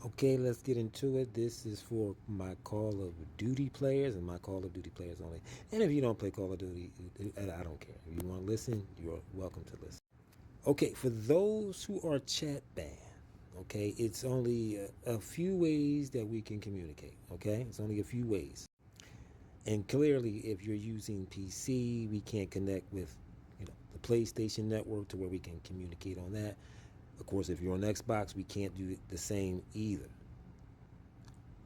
Okay, let's get into it. This is for my Call of Duty players and my Call of Duty players only. And if you don't play Call of Duty, I don't care. If you want to listen, you're welcome to listen. Okay, for those who are chat banned, okay, it's only a few ways that we can communicate, okay? It's only a few ways. And clearly, if you're using PC, we can't connect with, the PlayStation Network to where we can communicate on that. Of course, if you're on Xbox, we can't do the same either.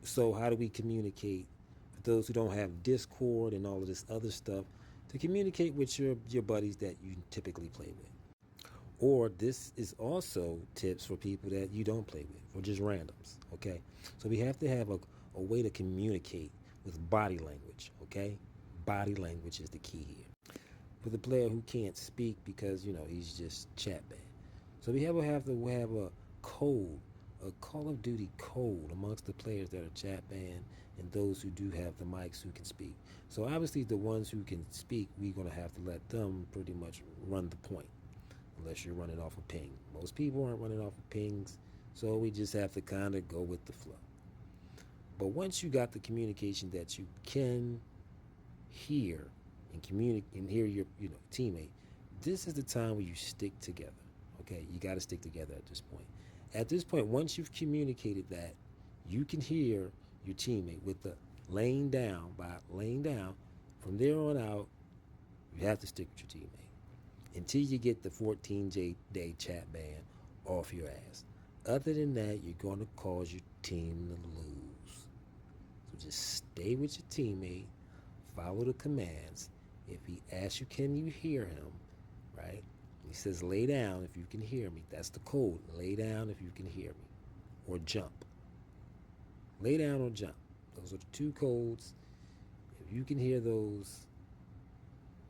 So how do we communicate for those who don't have Discord and all of this other stuff to communicate with your buddies that you typically play with? Or this is also tips for people that you don't play with, or just randoms. Okay, so we have to have a way to communicate with body language. Okay, body language is the key here. For the player who can't speak because he's just chat banned, so we have a code, a Call of Duty code amongst the players that are chat banned and those who do have the mics who can speak. So obviously the ones who can speak, we're gonna have to let them pretty much run the point, unless you're running off a ping. Most people aren't running off of pings, so we just have to kind of go with the flow. But once you got the communication that you can hear and communicate and hear your teammate, this is the time where you stick together. Okay, you got to stick together at this point. At this point, once you've communicated that you can hear your teammate with the laying down, by laying down, from there on out, you have to stick with your teammate until you get the 14-day chat ban off your ass. Other than that, you're going to cause your team to lose. So just stay with your teammate, follow the commands. If he asks you, can you hear him, right? He says, lay down if you can hear me. That's the code. Lay down if you can hear me. Or jump. Lay down or jump. Those are the two codes. If you can hear those,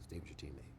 stay with your teammate.